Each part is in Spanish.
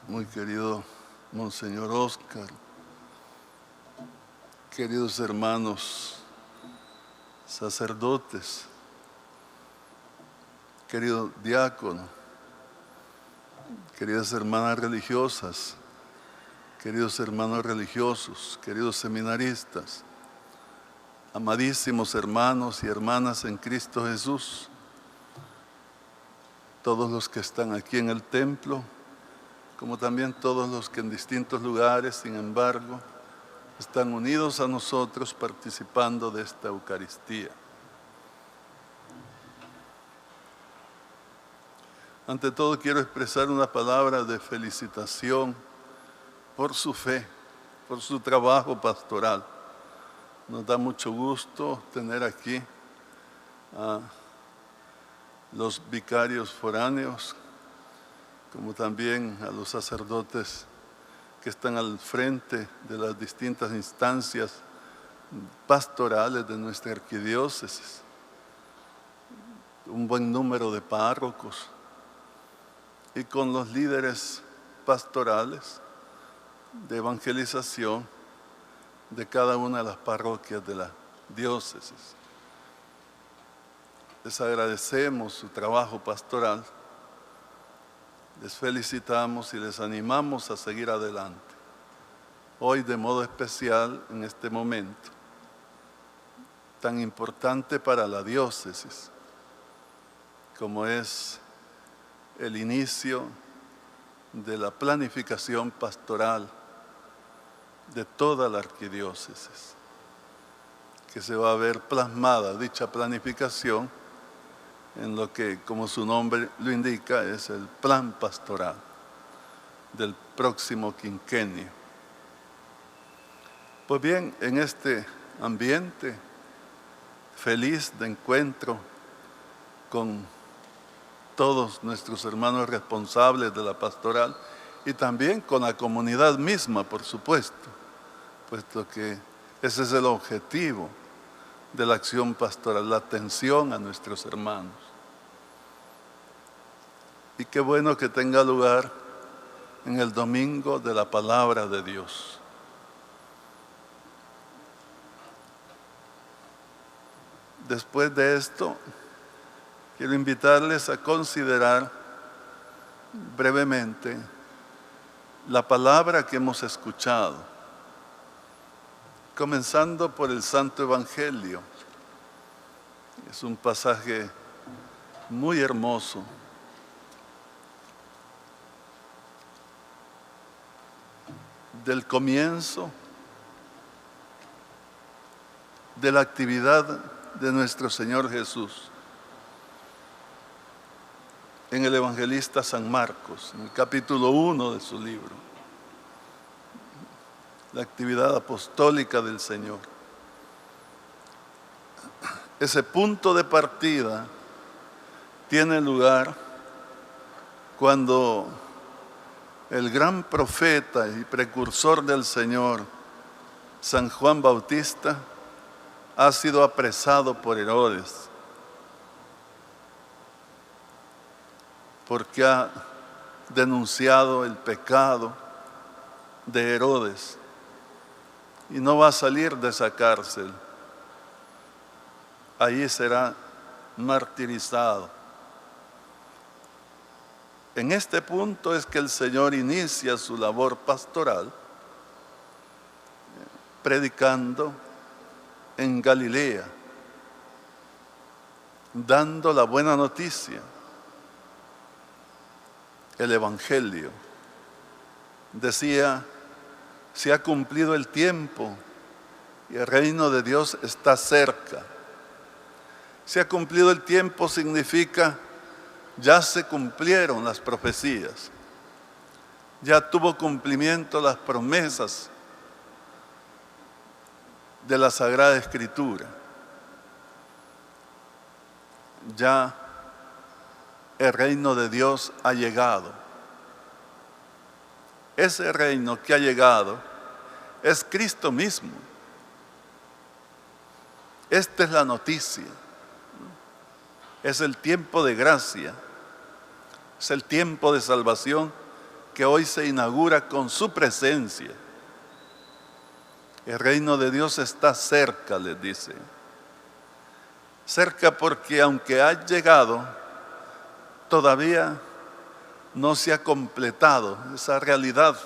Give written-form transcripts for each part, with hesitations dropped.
muy querido Monseñor Oscar, queridos hermanos sacerdotes, querido diácono, queridas hermanas religiosas, queridos hermanos religiosos, queridos seminaristas, amadísimos hermanos y hermanas en Cristo Jesús, todos los que están aquí en el templo, como también todos los que en distintos lugares, sin embargo, están unidos a nosotros participando de esta Eucaristía. Ante todo quiero expresar una palabra de felicitación por su fe, por su trabajo pastoral. Nos da mucho gusto tener aquí a los vicarios foráneos, como también a los sacerdotes que están al frente de las distintas instancias pastorales de nuestra arquidiócesis. Un buen número de párrocos y con los líderes pastorales de evangelización de cada una de las parroquias de la diócesis. Les agradecemos su trabajo pastoral, les felicitamos y les animamos a seguir adelante. Hoy de modo especial en este momento tan importante para la diócesis, como es el inicio de la planificación pastoral de toda la arquidiócesis, que se va a ver plasmada dicha planificación en lo que, como su nombre lo indica, es el plan pastoral del próximo quinquenio. Pues bien, en este ambiente feliz de encuentro con todos nuestros hermanos responsables de la pastoral y también con la comunidad misma, por supuesto, puesto que ese es el objetivo de la acción pastoral, la atención a nuestros hermanos. Y qué bueno que tenga lugar en el domingo de la palabra de Dios. Después de esto, quiero invitarles a considerar brevemente la palabra que hemos escuchado, comenzando por el Santo Evangelio. Es un pasaje muy hermoso. Del comienzo de la actividad de nuestro Señor Jesús en el evangelista San Marcos, en el capítulo 1 de su libro, la actividad apostólica del Señor. Ese punto de partida tiene lugar cuando el gran profeta y precursor del Señor, San Juan Bautista, ha sido apresado por Herodes, porque ha denunciado el pecado de Herodes y no va a salir de esa cárcel. Allí será martirizado. En este punto es que el Señor inicia su labor pastoral, predicando en Galilea, dando la buena noticia, el Evangelio. Decía, se ha cumplido el tiempo y el reino de Dios está cerca. Se ha cumplido el tiempo significa ya se cumplieron las profecías, ya tuvo cumplimiento las promesas de la Sagrada Escritura. Ya el reino de Dios ha llegado. Ese reino que ha llegado es Cristo mismo. Esta es la noticia. Es el tiempo de gracia. Es el tiempo de salvación que hoy se inaugura con su presencia. El reino de Dios está cerca, les dice. Cerca porque aunque ha llegado, todavía no se ha completado. Esa realidad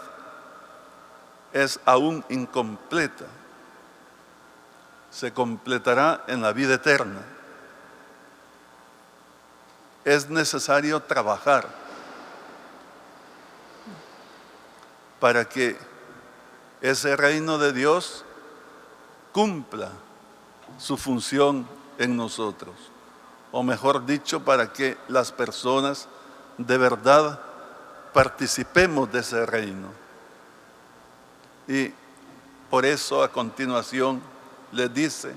es aún incompleta. Se completará en la vida eterna. Es necesario trabajar para que ese reino de Dios cumpla su función en nosotros. O mejor dicho, para que las personas de verdad participemos de ese reino. Y por eso a continuación les dice,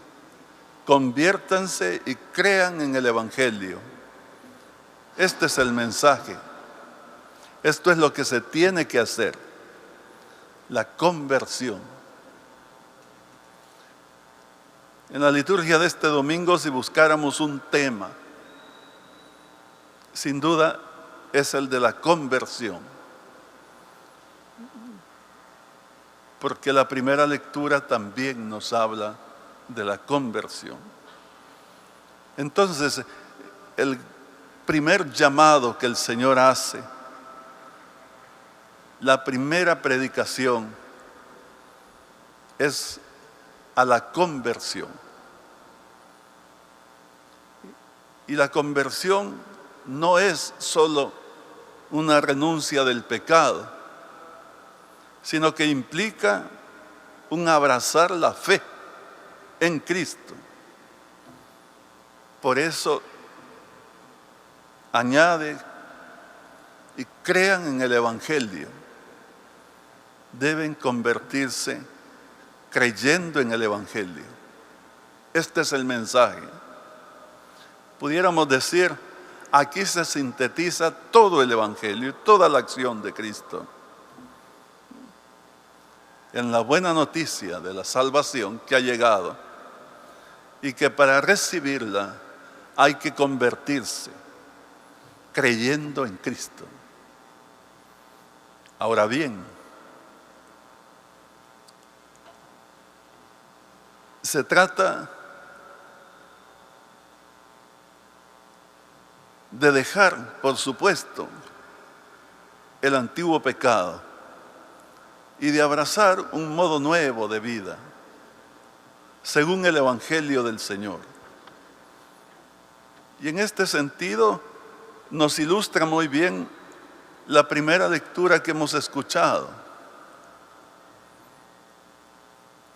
conviértanse y crean en el Evangelio. Este es el mensaje. Esto es lo que se tiene que hacer. La conversión. En la liturgia de este domingo, si buscáramos un tema, sin duda es el de la conversión. Porque la primera lectura también nos habla de la conversión. Entonces, el primer llamado que el Señor hace, la primera predicación, es a la conversión. Y la conversión no es solo una renuncia del pecado, sino que implica un abrazar la fe en Cristo. Por eso añade, y crean en el Evangelio. Deben convertirse creyendo en el Evangelio. Este es el mensaje. Pudiéramos decir, aquí se sintetiza todo el Evangelio, toda la acción de Cristo. En la buena noticia de la salvación que ha llegado y que para recibirla hay que convertirse creyendo en Cristo. Ahora bien, se trata de dejar, por supuesto, el antiguo pecado y de abrazar un modo nuevo de vida, según el Evangelio del Señor. Y en este sentido nos ilustra muy bien la primera lectura que hemos escuchado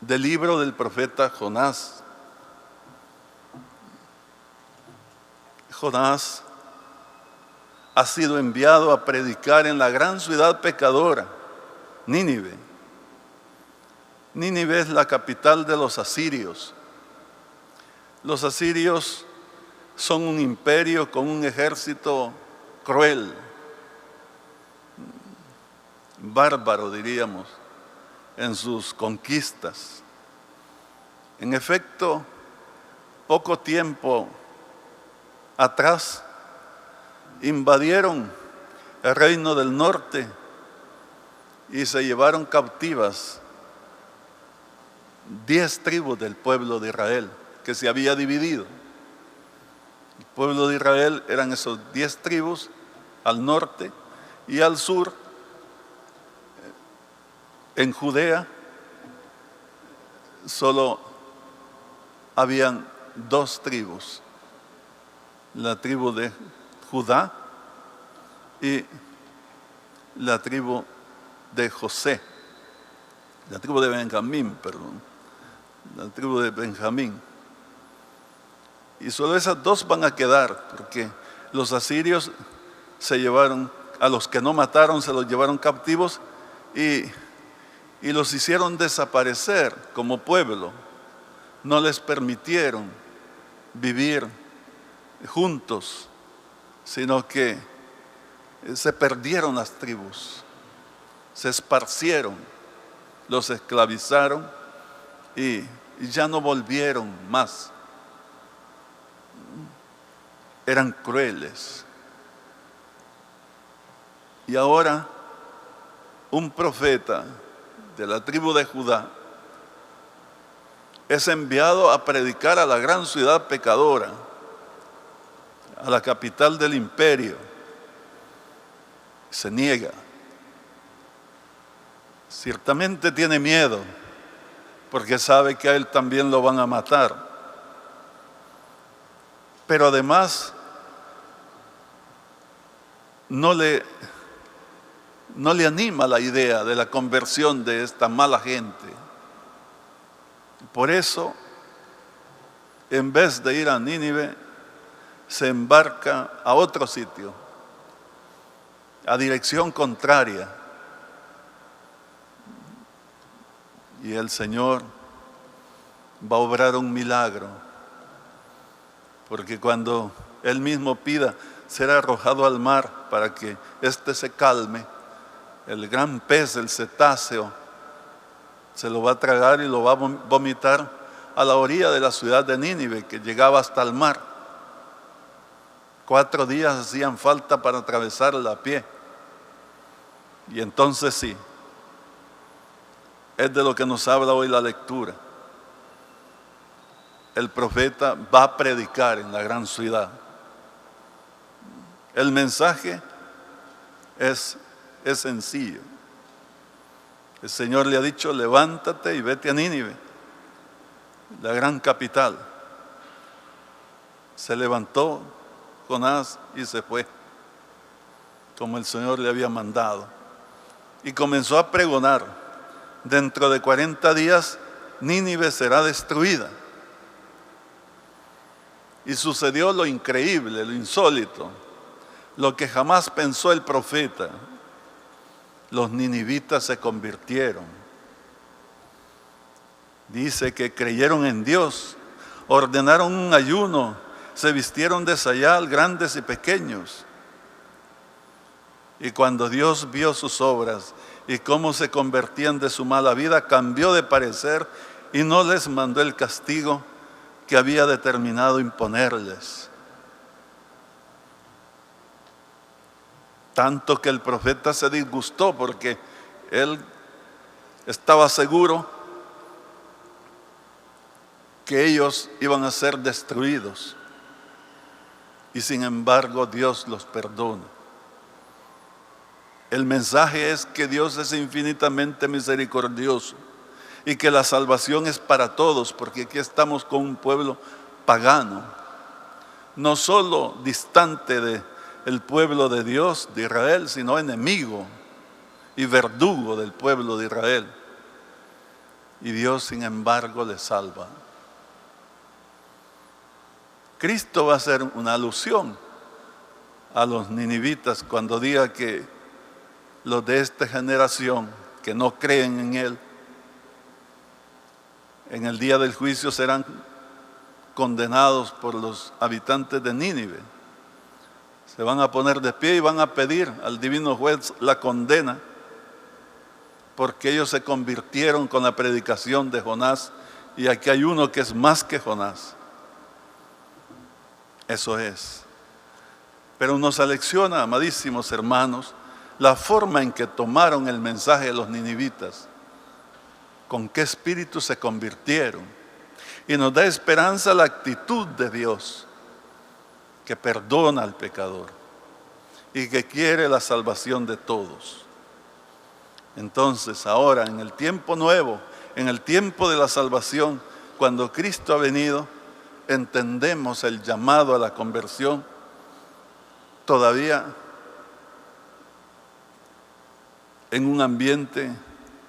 del libro del profeta Jonás. Jonás ha sido enviado a predicar en la gran ciudad pecadora, Nínive. Nínive es la capital de los asirios. Los asirios son un imperio con un ejército cruel, bárbaro diríamos, en sus conquistas. En efecto, poco tiempo atrás invadieron el reino del norte y se llevaron cautivas 10 tribus del pueblo de Israel, que se había dividido. El pueblo de Israel eran esos 10 tribus al norte, y al sur, en Judea, solo habían 2 tribus, la tribu de Judá y la tribu de José, la tribu de Benjamín, perdón, la tribu de Benjamín. Y solo esas 2 van a quedar, porque los asirios se llevaron, a los que no mataron se los llevaron cautivos y los hicieron desaparecer como pueblo. No les permitieron vivir juntos, sino que se perdieron las tribus, se esparcieron, los esclavizaron y ya no volvieron más. Eran crueles. Y ahora un profeta de la tribu de Judá es enviado a predicar a la gran ciudad pecadora, a la capital del imperio. Se niega. Ciertamente tiene miedo, porque sabe que a él también lo van a matar. Pero además no le anima la idea de la conversión de esta mala gente. Por eso, en vez de ir a Nínive, se embarca a otro sitio, a dirección contraria. Y el Señor va a obrar un milagro, porque cuando Él mismo pida ser arrojado al mar para que éste se calme, el gran pez, el cetáceo, se lo va a tragar y lo va a vomitar a la orilla de la ciudad de Nínive, que llegaba hasta el mar. 4 días hacían falta para atravesarla a pie. Y entonces sí, es de lo que nos habla hoy la lectura. El profeta va a predicar en la gran ciudad. El mensaje es sencillo. El Señor le ha dicho: levántate y vete a Nínive, la gran capital. Se levantó Jonás y se fue, como el Señor le había mandado. Y comenzó a pregonar: dentro de 40 días Nínive será destruida. Y sucedió lo increíble, lo insólito, lo que jamás pensó el profeta. Los ninivitas se convirtieron. Dice que creyeron en Dios, ordenaron un ayuno, se vistieron de sayal, grandes y pequeños. Y cuando Dios vio sus obras y cómo se convertían de su mala vida, cambió de parecer y no les mandó el castigo que había determinado imponerles. Tanto que el profeta se disgustó, porque él estaba seguro que ellos iban a ser destruidos. Y sin embargo Dios los perdona. El mensaje es que Dios es infinitamente misericordioso y que la salvación es para todos, porque aquí estamos con un pueblo pagano, no solo distante del pueblo de Dios, de Israel, sino enemigo y verdugo del pueblo de Israel. Y Dios, sin embargo, le salva. Cristo va a hacer una alusión a los ninivitas cuando diga que los de esta generación que no creen en Él, en el día del juicio serán condenados por los habitantes de Nínive. Se van a poner de pie y van a pedir al divino juez la condena, porque ellos se convirtieron con la predicación de Jonás, y aquí hay uno que es más que Jonás. Eso es. Pero nos alecciona, amadísimos hermanos, la forma en que tomaron el mensaje de los ninivitas, con qué espíritu se convirtieron. Y nos da esperanza la actitud de Dios, que perdona al pecador y que quiere la salvación de todos. Entonces ahora, en el tiempo nuevo, en el tiempo de la salvación, cuando Cristo ha venido, entendemos el llamado a la conversión todavía en un ambiente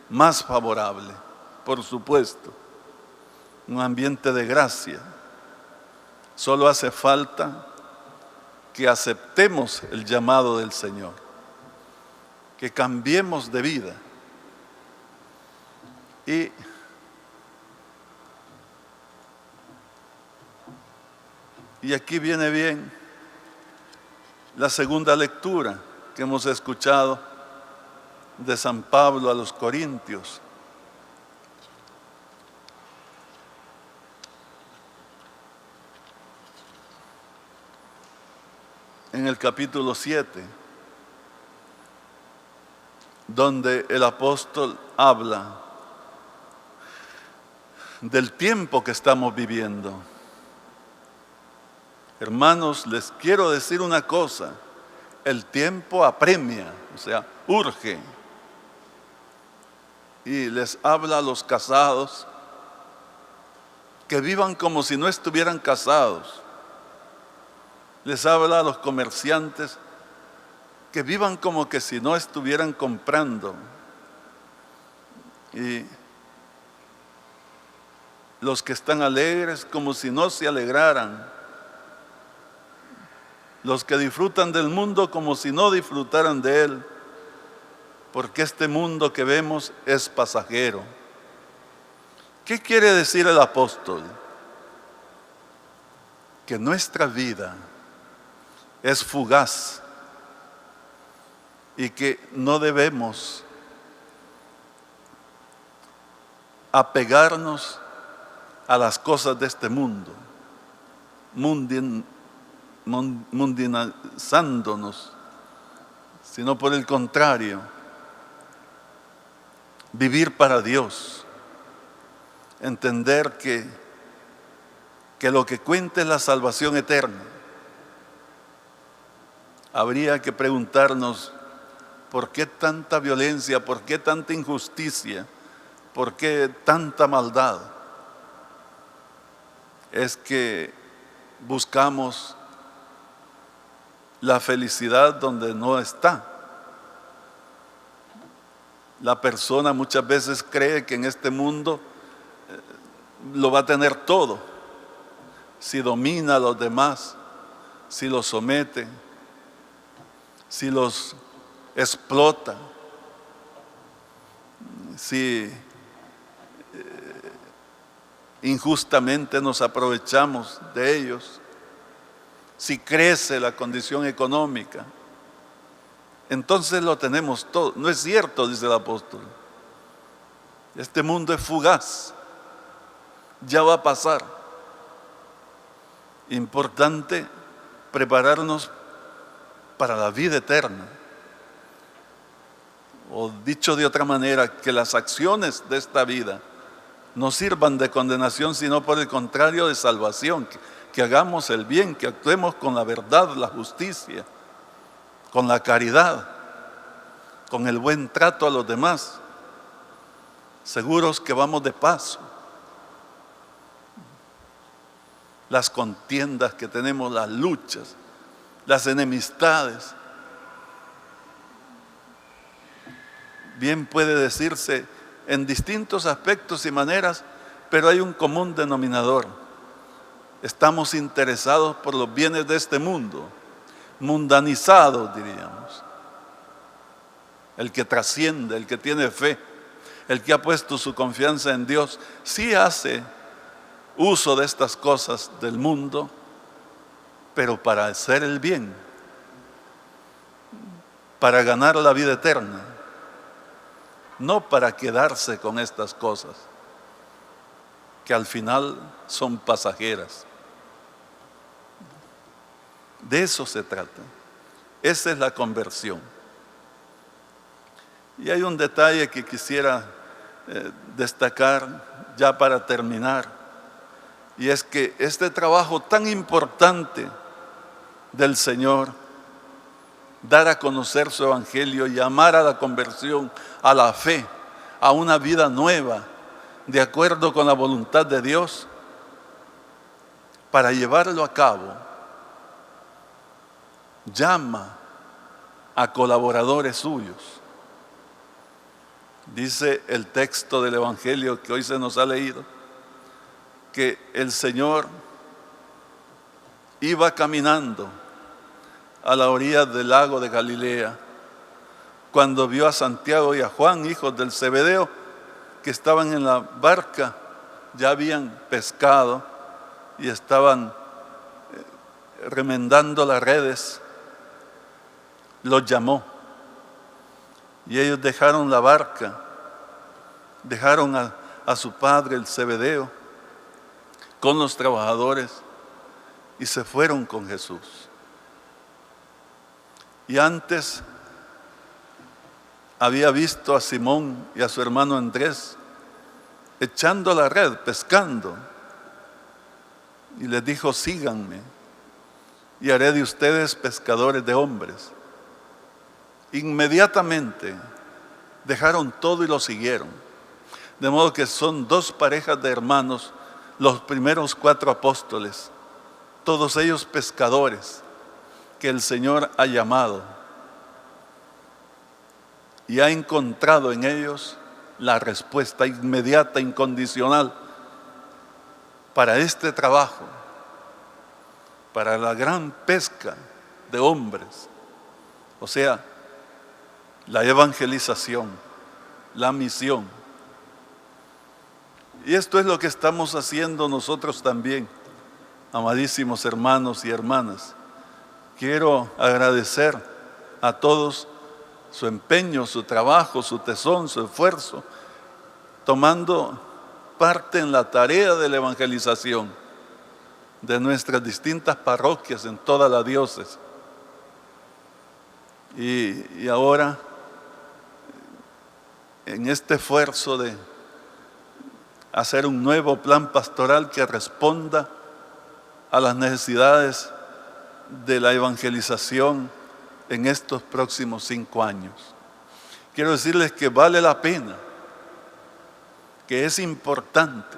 más favorable, por supuesto, un ambiente de gracia. Solo hace falta que aceptemos el llamado del Señor, que cambiemos de vida. Y aquí viene bien la segunda lectura que hemos escuchado de San Pablo a los Corintios. En el capítulo 7, donde el apóstol habla del tiempo que estamos viviendo. Hermanos, les quiero decir una cosa: el tiempo apremia, o sea, urge. Y les habla a los casados que vivan como si no estuvieran casados. Les habla a los comerciantes que vivan como que si no estuvieran comprando. Y los que están alegres como si no se alegraran. Los que disfrutan del mundo como si no disfrutaran de él. Porque este mundo que vemos es pasajero. ¿Qué quiere decir el apóstol? Que nuestra vida es fugaz y que no debemos apegarnos a las cosas de este mundo, mundinizándonos, sino por el contrario, vivir para Dios, entender que lo que cuenta es la salvación eterna. Habría que preguntarnos: ¿por qué tanta violencia? ¿Por qué tanta injusticia? ¿Por qué tanta maldad? Es que buscamos la felicidad donde no está. La persona muchas veces cree que en este mundo lo va a tener todo, si domina a los demás, si los somete, si los explota, si injustamente nos aprovechamos de ellos, si crece la condición económica, entonces lo tenemos todo. No es cierto, dice el apóstol. Este mundo es fugaz, ya va a pasar. Importante prepararnos para la vida eterna. O dicho de otra manera, que las acciones de esta vida no sirvan de condenación, sino por el contrario de salvación. Que hagamos el bien, que actuemos con la verdad, la justicia, con la caridad, con el buen trato a los demás, seguros que vamos de paso. Las contiendas que tenemos, las luchas, las enemistades, bien puede decirse en distintos aspectos y maneras, pero hay un común denominador. Estamos interesados por los bienes de este mundo, mundanizados diríamos. El que trasciende, el que tiene fe, el que ha puesto su confianza en Dios, sí hace uso de estas cosas del mundo, pero para hacer el bien, para ganar la vida eterna, no para quedarse con estas cosas, que al final son pasajeras. De eso se trata. Esa es la conversión. Y hay un detalle que quisiera destacar ya para terminar, y es que este trabajo tan importante del Señor, dar a conocer su evangelio, llamar a la conversión, a la fe, a una vida nueva, de acuerdo con la voluntad de Dios, para llevarlo a cabo, llama a colaboradores suyos. Dice el texto del evangelio que hoy se nos ha leído, que el Señor iba caminando a la orilla del lago de Galilea, cuando vio a Santiago y a Juan, hijos del Zebedeo, que estaban en la barca, ya habían pescado y estaban remendando las redes. Los llamó y ellos dejaron la barca, dejaron a su padre el Zebedeo con los trabajadores y se fueron con Jesús. Y antes había visto a Simón y a su hermano Andrés echando la red, pescando, y les dijo: síganme y haré de ustedes pescadores de hombres. Inmediatamente dejaron todo y lo siguieron. De modo que son dos parejas de hermanos, los primeros 4 apóstoles, todos ellos pescadores que el Señor ha llamado y ha encontrado en ellos la respuesta inmediata, incondicional para este trabajo, para la gran pesca de hombres, o sea, la evangelización, la misión. Y esto es lo que estamos haciendo nosotros también, amadísimos hermanos y hermanas. Quiero agradecer a todos su empeño, su trabajo, su tesón, su esfuerzo, tomando parte en la tarea de la evangelización de nuestras distintas parroquias en toda la diócesis. Y ahora, en este esfuerzo de hacer un nuevo plan pastoral que responda a las necesidades de la evangelización en estos próximos 5 años. Quiero decirles que vale la pena, que es importante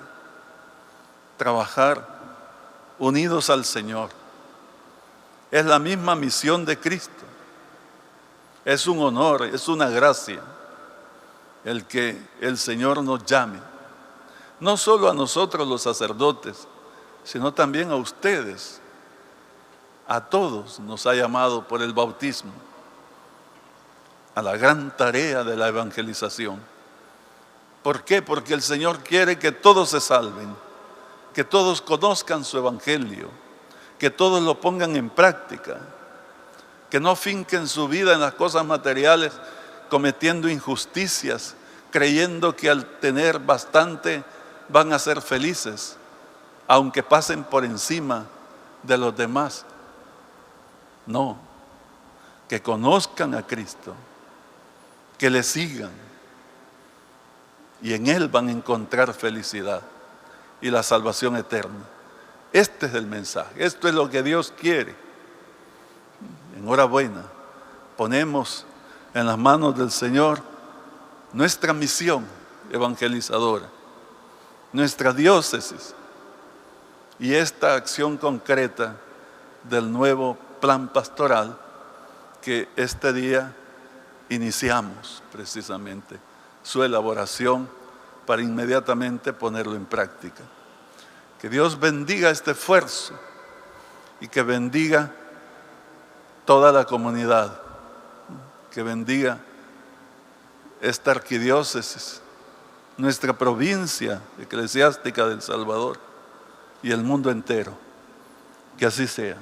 trabajar unidos al Señor. Es la misma misión de Cristo. Es un honor, es una gracia el que el Señor nos llame. No solo a nosotros los sacerdotes, sino también a ustedes. A todos nos ha llamado por el bautismo a la gran tarea de la evangelización. ¿Por qué? Porque el Señor quiere que todos se salven, que todos conozcan su evangelio, que todos lo pongan en práctica, que no finquen su vida en las cosas materiales cometiendo injusticias, creyendo que al tener bastante van a ser felices, aunque pasen por encima de los demás. No, que conozcan a Cristo, que le sigan, y en Él van a encontrar felicidad y la salvación eterna. Este es el mensaje, esto es lo que Dios quiere. Enhorabuena, ponemos en las manos del Señor nuestra misión evangelizadora, nuestra diócesis y esta acción concreta del nuevo plan pastoral que este día iniciamos precisamente su elaboración para inmediatamente ponerlo en práctica. Que Dios bendiga este esfuerzo y que bendiga toda la comunidad, que bendiga esta arquidiócesis, nuestra provincia eclesiástica del Salvador y el mundo entero. Que así sea.